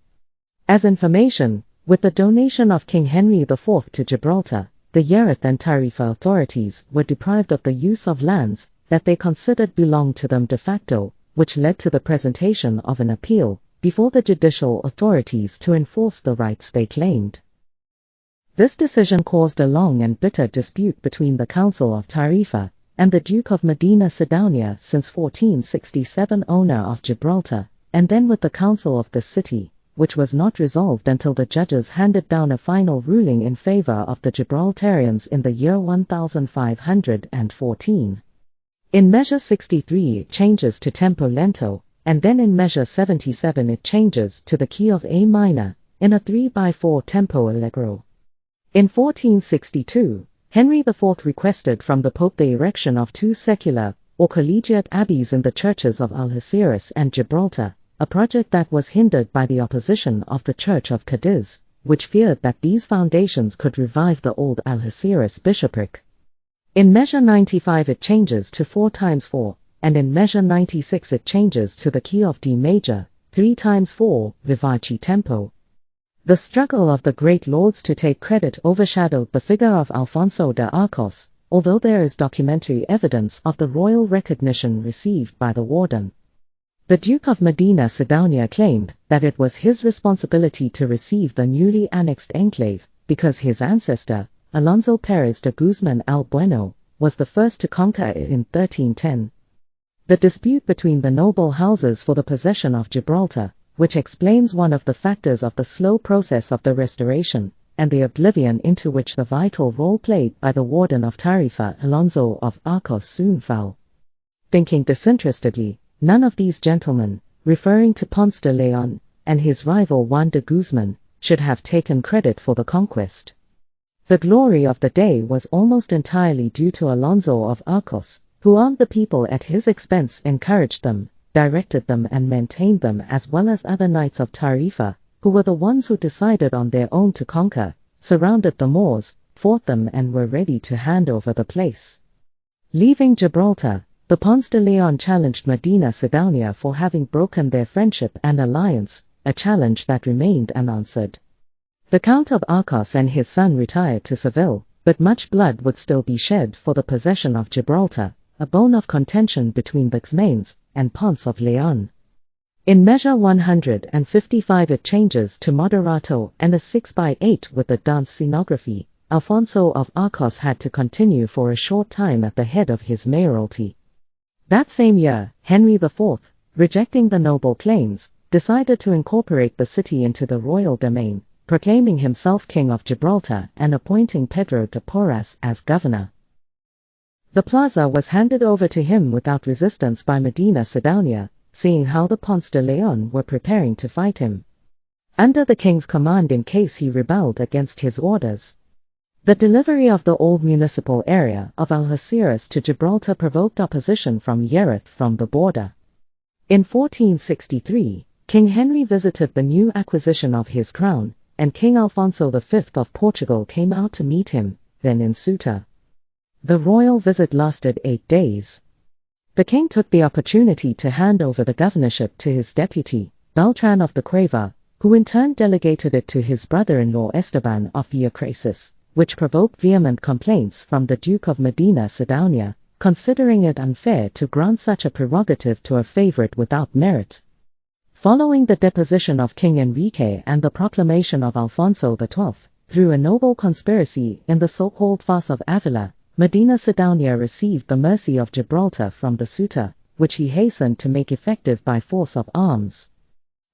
As information, with the donation of King Henry IV to Gibraltar, the Jerez and Tarifa authorities were deprived of the use of lands that they considered belonged to them de facto, which led to the presentation of an appeal before the judicial authorities to enforce the rights they claimed. This decision caused a long and bitter dispute between the Council of Tarifa and the Duke of Medina Sidonia since 1467, owner of Gibraltar, and then with the Council of the city, which was not resolved until the judges handed down a final ruling in favor of the Gibraltarians in the year 1514. In measure 63 it changes to tempo lento, and then in measure 77 it changes to the key of A minor, in a 3/4 tempo allegro. In 1462, Henry IV requested from the Pope the erection of 2 secular, or collegiate abbeys in the churches of Algeciras and Gibraltar, a project that was hindered by the opposition of the Church of Cadiz, which feared that these foundations could revive the old Algeciras bishopric. In measure 95 it changes to 4x4, and in measure 96 it changes to the key of D major, 3x4, vivace tempo. The struggle of the great lords to take credit overshadowed the figure of Alfonso de Arcos, although there is documentary evidence of the royal recognition received by the warden. The Duke of Medina Sidonia claimed that it was his responsibility to receive the newly annexed enclave, because his ancestor, Alonso Pérez de Guzmán el Bueno, was the first to conquer it in 1310. The dispute between the noble houses for the possession of Gibraltar, which explains one of the factors of the slow process of the restoration, and the oblivion into which the vital role played by the warden of Tarifa, Alonso of Arcos, soon fell. Thinking disinterestedly, none of these gentlemen, referring to Ponce de Leon and his rival Juan de Guzman, should have taken credit for the conquest. The glory of the day was almost entirely due to Alonso of Arcos, who armed the people at his expense, encouraged them, directed them and maintained them, as well as other knights of Tarifa, who were the ones who decided on their own to conquer, surrounded the Moors, fought them and were ready to hand over the place. Leaving Gibraltar, the Ponce de Leon challenged Medina Sidonia for having broken their friendship and alliance, a challenge that remained unanswered. The Count of Arcos and his son retired to Seville, but much blood would still be shed for the possession of Gibraltar, a bone of contention between the Xmanes and Ponce of Leon. In measure 155 it changes to moderato and a 6/8 with the dance scenography. Alfonso of Arcos had to continue for a short time at the head of his mayoralty. That same year, Henry IV, rejecting the noble claims, decided to incorporate the city into the royal domain, proclaiming himself King of Gibraltar and appointing Pedro de Porras as governor. The plaza was handed over to him without resistance by Medina Sidonia, seeing how the Ponce de Leon were preparing to fight him, under the king's command in case he rebelled against his orders. The delivery of the old municipal area of Algeciras to Gibraltar provoked opposition from Yerith from the border. In 1463, King Henry visited the new acquisition of his crown, and King Alfonso V of Portugal came out to meet him, then in Ceuta. The royal visit lasted 8 days. The king took the opportunity to hand over the governorship to his deputy, Beltran of the Cueva, who in turn delegated it to his brother-in-law Esteban of Villacresis, which provoked vehement complaints from the Duke of Medina Sidonia, considering it unfair to grant such a prerogative to a favorite without merit. Following the deposition of King Enrique and the proclamation of Alfonso XII, through a noble conspiracy in the so-called Farce of Avila, Medina Sidonia received the mercy of Gibraltar from the Ceuta, which he hastened to make effective by force of arms.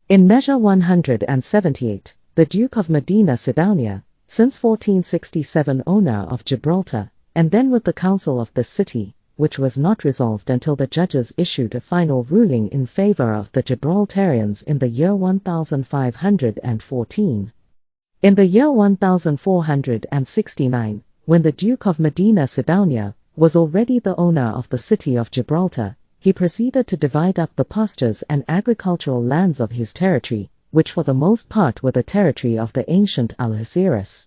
In measure 178, the Duke of Medina Sidonia, since 1467 owner of Gibraltar, and then with the council of the city, which was not resolved until the judges issued a final ruling in favor of the Gibraltarians in the year 1514. In the year 1469, when the Duke of Medina Sidonia was already the owner of the city of Gibraltar, he proceeded to divide up the pastures and agricultural lands of his territory, which for the most part were the territory of the ancient Algeciras.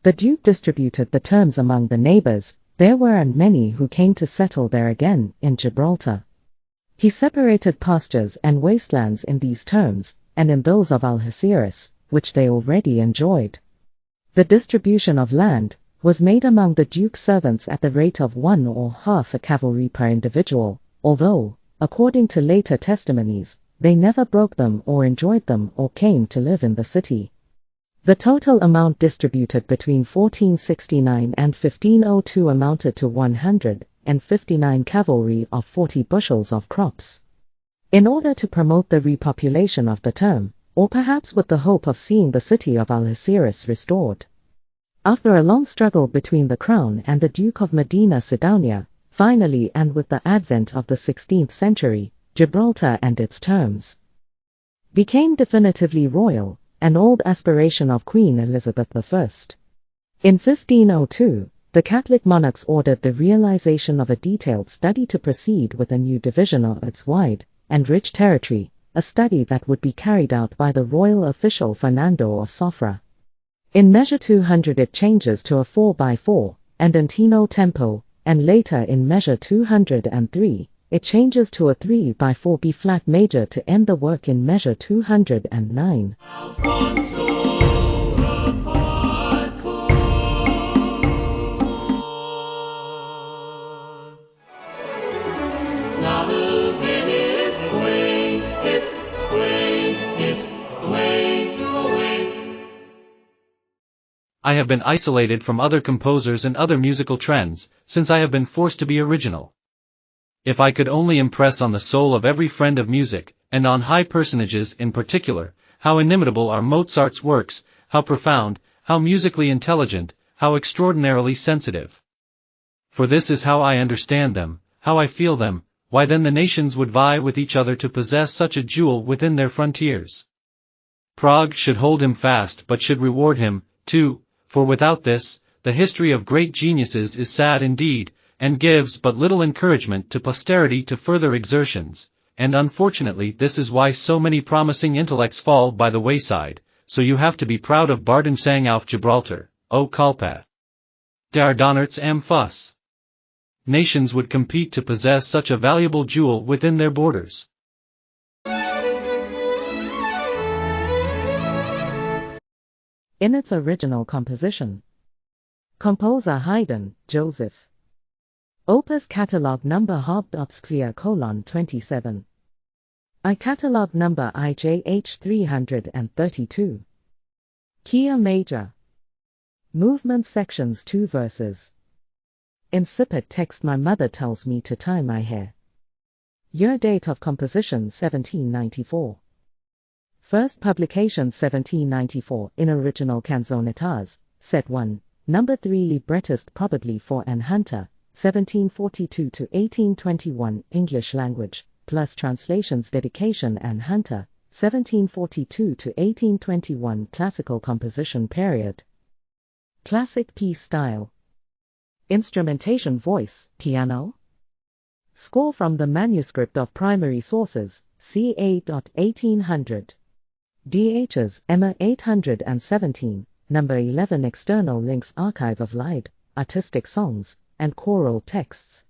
The Duke distributed the terms among the neighbors. There were many who came to settle there again in Gibraltar. He separated pastures and wastelands in these terms, and in those of Algeciras, which they already enjoyed. The distribution of land was made among the Duke's servants at the rate of 1 or half a cavalry per individual, although, according to later testimonies, they never broke them or enjoyed them or came to live in the city. The total amount distributed between 1469 and 1502 amounted to 159 cavalry of 40 bushels of crops. In order to promote the repopulation of the term, or perhaps with the hope of seeing the city of Algeciras restored. After a long struggle between the Crown and the Duke of Medina Sidonia, finally and with the advent of the 16th century, Gibraltar and its terms became definitively royal, an old aspiration of Queen Elizabeth I. In 1502, the Catholic monarchs ordered the realization of a detailed study to proceed with a new division of its wide and rich territory, a study that would be carried out by the royal official Fernando of Sofra. In measure 200 it changes to a 4/4, andantino tempo, and later in measure 203, it changes to a 3/4 B-flat major to end the work in measure 209. Alfonso of Arcos. Now the Denis is away. I have been isolated from other composers and other musical trends, since I have been forced to be original. If I could only impress on the soul of every friend of music, and on high personages in particular, how inimitable are Mozart's works, how profound, how musically intelligent, how extraordinarily sensitive. For this is how I understand them, how I feel them, why then the nations would vie with each other to possess such a jewel within their frontiers. Prague should hold him fast but should reward him, too, for without this, the history of great geniuses is sad indeed, and gives but little encouragement to posterity to further exertions, and unfortunately this is why so many promising intellects fall by the wayside, so you have to be proud of Barton sang auf Gibraltar, O Kalpa. Der Donnerts am Fuss. Nations would compete to possess such a valuable jewel within their borders. In its original composition. Composer Haydn, Joseph. Opus Catalogue number Hauptabschluss 27. I Catalogue number IJH 332. Key major. Movement sections 2 verses. Incipit text My mother tells me to tie my hair. Year date of composition 1794. First publication 1794 in original canzonetas, set 1, number 3 librettist probably for Anne Hunter, 1742 to 1821 English language, plus translations dedication Anne Hunter, 1742 to 1821 classical composition period. Classic piece style. Instrumentation voice, piano. Score from the manuscript of primary sources, ca. 1800. DHs Emma 817, number 11 external links archive of Lied, artistic songs, and choral texts.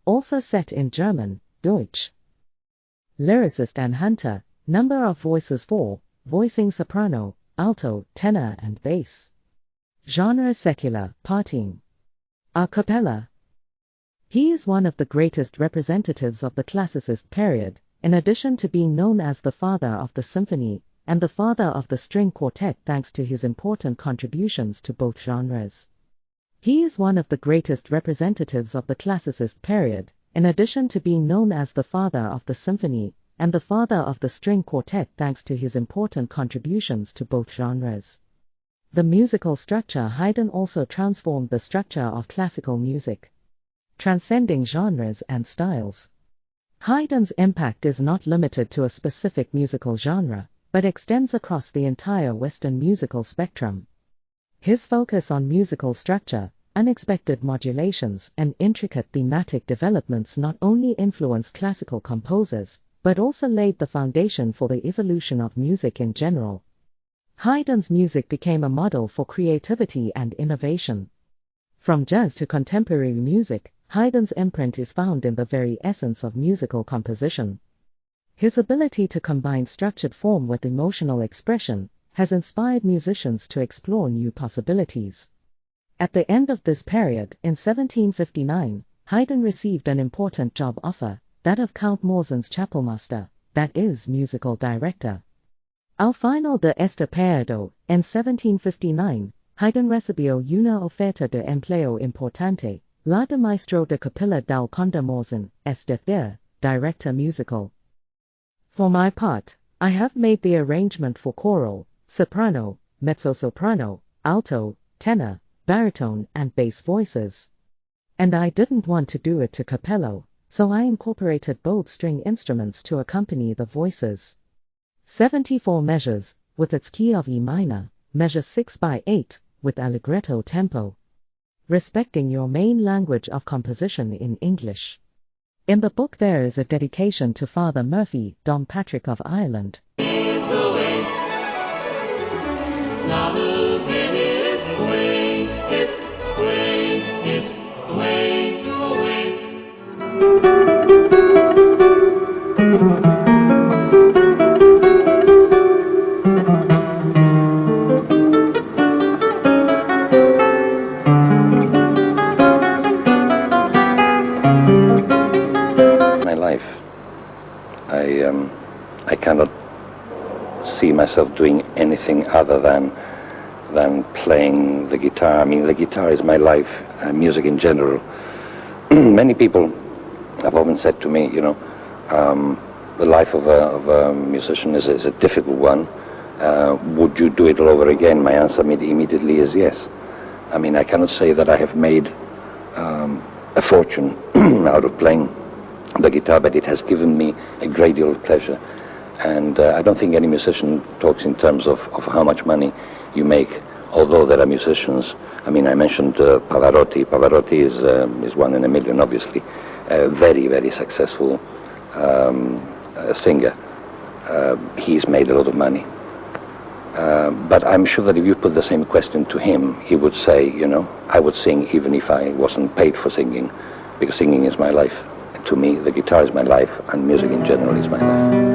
Also set in German, Deutsch. Lyricist Anne Hunter, number of voices 4, voicing soprano, alto, tenor and bass. Genre secular, partying. A cappella. He is one of the greatest representatives of the classicist period, in addition to being known as the father of the symphony, and the father of the string quartet thanks to his important contributions to both genres. He is one of the greatest representatives of the classicist period, in addition to being known as the father of the symphony, and the father of the string quartet thanks to his important contributions to both genres. The musical structure Haydn also transformed the structure of classical music, transcending genres and styles. Haydn's impact is not limited to a specific musical genre, but extends across the entire Western musical spectrum. His focus on musical structure, unexpected modulations, and intricate thematic developments not only influenced classical composers, but also laid the foundation for the evolution of music in general. Haydn's music became a model for creativity and innovation. From jazz to contemporary music, Haydn's imprint is found in the very essence of musical composition. His ability to combine structured form with emotional expression has inspired musicians to explore new possibilities. At the end of this period, in 1759, Haydn received an important job offer, that of Count Maurzon's chapelmaster, that is, musical director. Al final de este periodo, en 1759, Haydn recibió una oferta de empleo importante, la de maestro de capilla del conde Maurzon, es decir, director musical. For my part, I have made the arrangement for choral, soprano, mezzo-soprano, alto, tenor, baritone and bass voices. And I didn't want to do it to cappello, so I incorporated both string instruments to accompany the voices. 74 measures, with its key of E minor, measure 6/8, with allegretto tempo. Respecting your main language of composition in English. In the book there is a dedication to Father Murphy, Dom Patrick of Ireland. I cannot see myself doing anything other than playing the guitar. I mean, the guitar is my life, music in general. Many people have often said to me, the life of a musician is a difficult one, Would you do it all over again? My answer immediately is yes. I mean, I cannot say that I have made a fortune out of playing the guitar, but it has given me a great deal of pleasure. And I don't think any musician talks in terms of how much money you make, although there are musicians. I mean, I mentioned Pavarotti. Pavarotti is one in a million, obviously. A very, very successful singer. He's made a lot of money. But I'm sure that if you put the same question to him, he would say, you know, I would sing even if I wasn't paid for singing, because singing is my life. To me, the guitar is my life, and music in general is my life.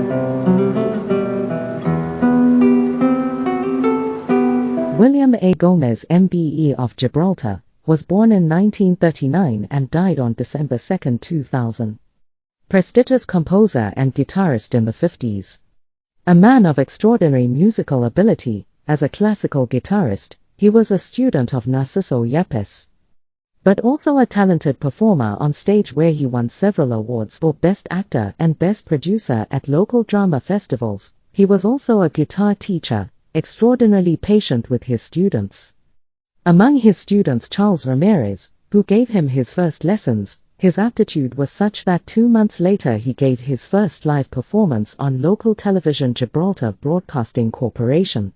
William A. Gomez, MBE of Gibraltar, was born in 1939 and died on December 2, 2000. Prestigious composer and guitarist in the 50s. A man of extraordinary musical ability, as a classical guitarist, he was a student of Narciso Yepes. But also a talented performer on stage where he won several awards for Best Actor and Best Producer at local drama festivals. He was also a guitar teacher, extraordinarily patient with his students. Among his students Charles Ramirez, who gave him his first lessons, his aptitude was such that 2 months later he gave his first live performance on local television Gibraltar Broadcasting Corporation.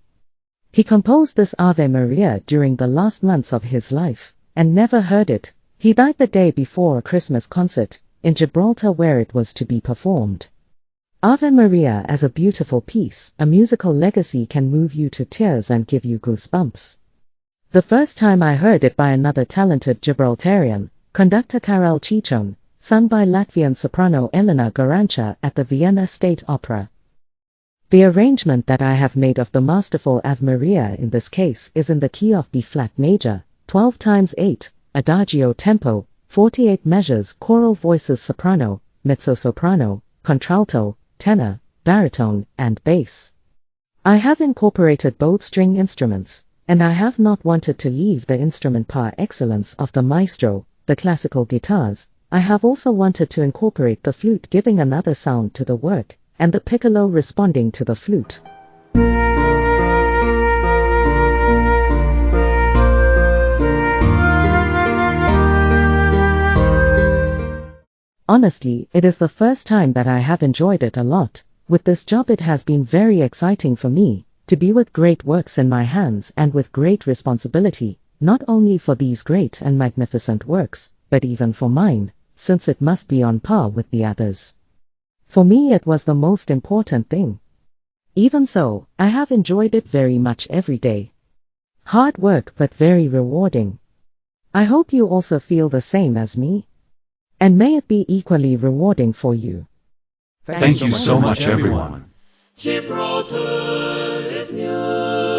He composed this Ave Maria during the last months of his life, and never heard it. He died the day before a Christmas concert, in Gibraltar where it was to be performed. Ave Maria as a beautiful piece, a musical legacy can move you to tears and give you goosebumps. The first time I heard it by another talented Gibraltarian, conductor Karel Chichon, sung by Latvian soprano Elena Garancha at the Vienna State Opera. The arrangement that I have made of the masterful Ave Maria in this case is in the key of B-flat major, 12 times 8, adagio tempo, 48 measures, choral voices soprano, mezzo-soprano, contralto, tenor, baritone, and bass. I have incorporated both string instruments, and I have not wanted to leave the instrument par excellence of the maestro, the classical guitars. I have also wanted to incorporate the flute giving another sound to the work, and the piccolo responding to the flute. Honestly, it is the first time that I have enjoyed it a lot. With this job it has been very exciting for me, to be with great works in my hands and with great responsibility, not only for these great and magnificent works, but even for mine, since it must be on par with the others. For me it was the most important thing. Even so, I have enjoyed it very much every day. Hard work but very rewarding. I hope you also feel the same as me. And may it be equally rewarding for you. Thank you so much, everyone. Gibraltar is music.